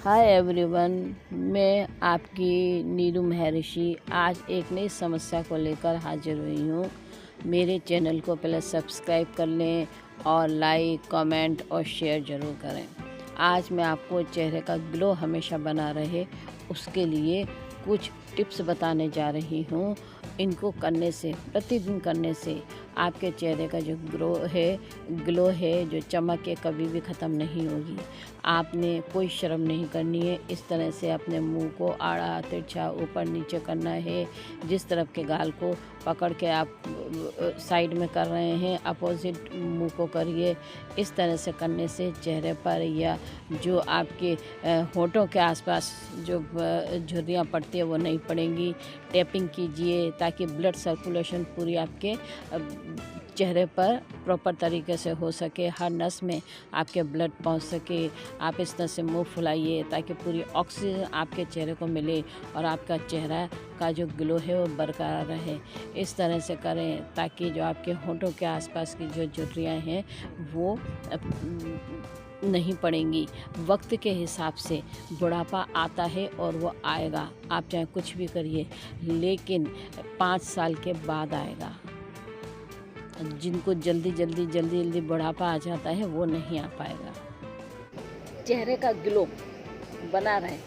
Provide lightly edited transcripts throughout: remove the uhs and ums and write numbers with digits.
Hi everyone, मैं आपकी नीरू महर्षि आज एक नई समस्या को लेकर हाजिर हुई हूँ। मेरे चैनल को पहले सब्सक्राइब कर लें और लाइक, कमेंट और शेयर ज़रूर करें। आज मैं आपको चेहरे का ग्लो हमेशा बना रहे उसके लिए कुछ टिप्स बताने जा रही हूँ। इनको करने से, प्रतिदिन करने से आपके चेहरे का जो ग्लो है, जो चमक है, कभी भी ख़त्म नहीं होगी। आपने कोई शर्म नहीं करनी है। इस तरह से अपने मुंह को आड़ा तिरछा ऊपर नीचे करना है। जिस तरफ के गाल को पकड़ के आप साइड में कर रहे हैं, अपोजिट मुंह को करिए। इस तरह से करने से चेहरे पर या जो आपके होठों के आसपास जो झुर्रियाँ पड़ती है वो नहीं पड़ेंगी। टैपिंग कीजिए ताकि ब्लड सर्कुलेशन पूरी आपके चेहरे पर प्रॉपर तरीके से हो सके, हर नस में आपके ब्लड पहुंच सके। आप इस तरह से मुंह फुलाइए ताकि पूरी ऑक्सीजन आपके चेहरे को मिले और आपका चेहरा का जो ग्लो है वो बरकरार रहे। इस तरह से करें ताकि जो आपके होठों के आसपास की जो झुर्रियाँ हैं वो नहीं पड़ेंगी। वक्त के हिसाब से बुढ़ापा आता है और वो आएगा, आप चाहे कुछ भी करिए, लेकिन 5 साल के बाद आएगा। जिनको जल्दी बुढ़ापा आ जाता है वो नहीं आ पाएगा। चेहरे का ग्लो बना रहे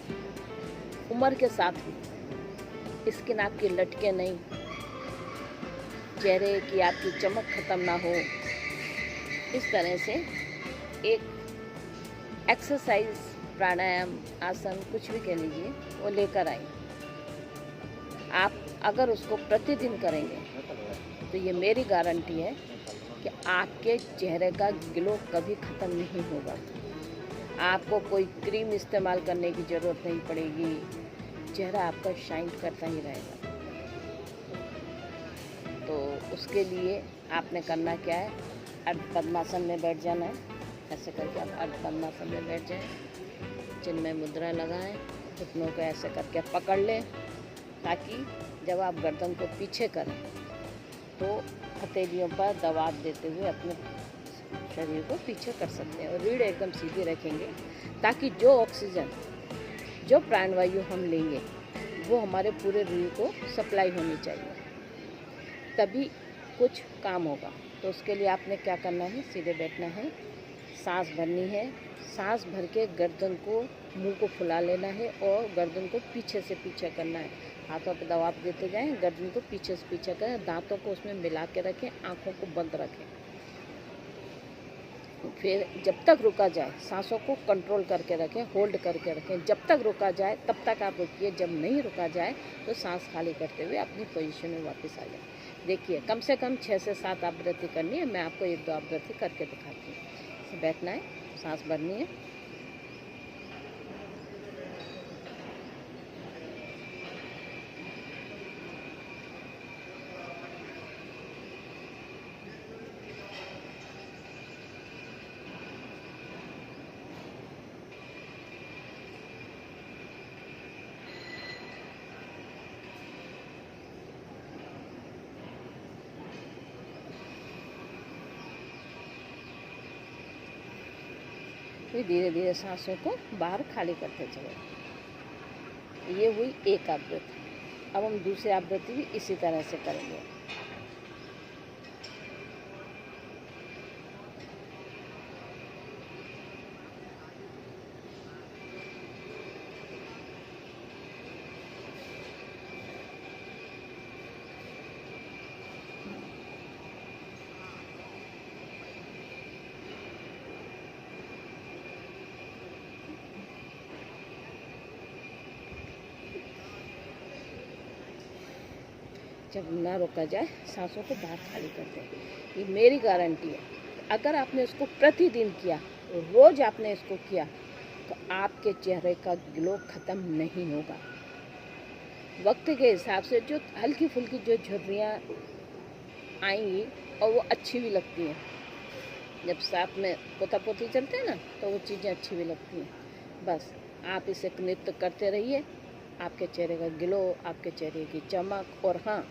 उम्र के साथ ही, स्किन आपकी लटके नहीं, चेहरे की आपकी चमक ख़त्म ना हो। इस तरह से एक एक्सरसाइज, प्राणायाम, आसन, कुछ भी कह लीजिए, वो लेकर आए। आप अगर उसको प्रतिदिन करेंगे तो ये मेरी गारंटी है कि आपके चेहरे का ग्लो कभी ख़त्म नहीं होगा। आपको कोई क्रीम इस्तेमाल करने की ज़रूरत नहीं पड़ेगी। चेहरा आपका शाइन करता ही रहेगा। तो उसके लिए आपने करना क्या है, अर्ध पद्मासन में बैठ जाना है। ऐसे करके आप अर्ध पद्मासन में बैठ जाएं, चिन्ह में मुद्रा लगाएं, घुटनों को ऐसे करके पकड़ लें ताकि जब आप गर्दन को पीछे करें तो हथेलियों पर दबाव देते हुए अपने शरीर को पीछे कर सकते हैं और रीढ़ एकदम सीधी रखेंगे ताकि जो ऑक्सीजन, जो प्राणवायु हम लेंगे वो हमारे पूरे रीढ़ को सप्लाई होनी चाहिए, तभी कुछ काम होगा। तो उसके लिए आपने क्या करना है, सीधे बैठना है, सांस भरनी है, सांस भर के गर्दन को, मुंह को फुला लेना है और गर्दन को पीछे से पीछे करना है। हाथों पे दबाव देते जाएं, गर्दन को पीछे से पीछे करें, दांतों को उसमें मिला के रखें, आंखों को बंद रखें। फिर जब तक रुका जाए सांसों को कंट्रोल करके रखें, होल्ड करके रखें। जब तक रुका जाए तब तक आप रुकिए। जब नहीं रुका जाए तो सांस खाली करते हुए अपनी पोजीशन में वापस आ जाए। देखिए, कम से कम 6 से 7 आवृत्ति करनी है। मैं आपको 1-2 आवृत्ति करके दिखाती हूँ। बैठना है, सांस भरनी है, फिर धीरे धीरे सांसों को बाहर खाली करते चले। ये हुई एक आवृत्ति। अब हम दूसरी आवृत्ति भी इसी तरह से करेंगे। जब ना रोका जाए सांसों को बाहर खाली करते हैं। ये मेरी गारंटी है। अगर आपने इसको प्रतिदिन किया, रोज़ आपने इसको किया, तो आपके चेहरे का ग्लो ख़त्म नहीं होगा। वक्त के हिसाब से जो हल्की फुल्की जो झुर्रियाँ आएंगी और वो अच्छी भी लगती हैं, जब साथ में पोता पोती चलते हैं ना, तो वो चीज़ें अच्छी भी लगती हैं। बस आप इसे नित्य करते रहिए। आपके चेहरे का ग्लो, आपके चेहरे की चमक, और हाँ,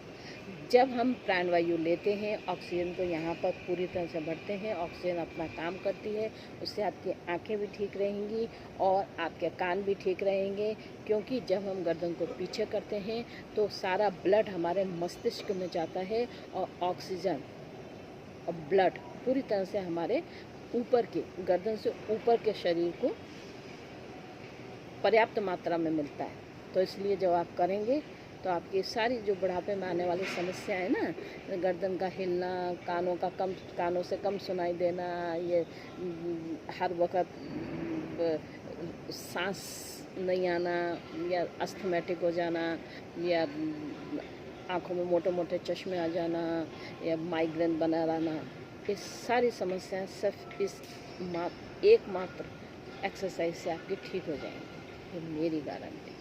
जब हम प्राणवायु लेते हैं, ऑक्सीजन को यहाँ पर पूरी तरह से भरते हैं, ऑक्सीजन अपना काम करती है, उससे आपकी आंखें भी ठीक रहेंगी और आपके कान भी ठीक रहेंगे। क्योंकि जब हम गर्दन को पीछे करते हैं तो सारा ब्लड हमारे मस्तिष्क में जाता है और ऑक्सीजन और ब्लड पूरी तरह से हमारे ऊपर के गर्दन से ऊपर के शरीर को पर्याप्त मात्रा में मिलता है। तो इसलिए जब आप करेंगे तो आपकी सारी जो बुढ़ापे में आने वाली समस्या है ना, गर्दन का हिलना, कानों से कम सुनाई देना, ये हर वक्त सांस नहीं आना, या अस्थमैटिक हो जाना, या आँखों में मोटे मोटे चश्मे आ जाना, या माइग्रेन बना रहना, ये सारी समस्याएं सिर्फ इस एकमात्र एक्सरसाइज से आपकी ठीक हो जाएंगी। ये मेरी गारंटी।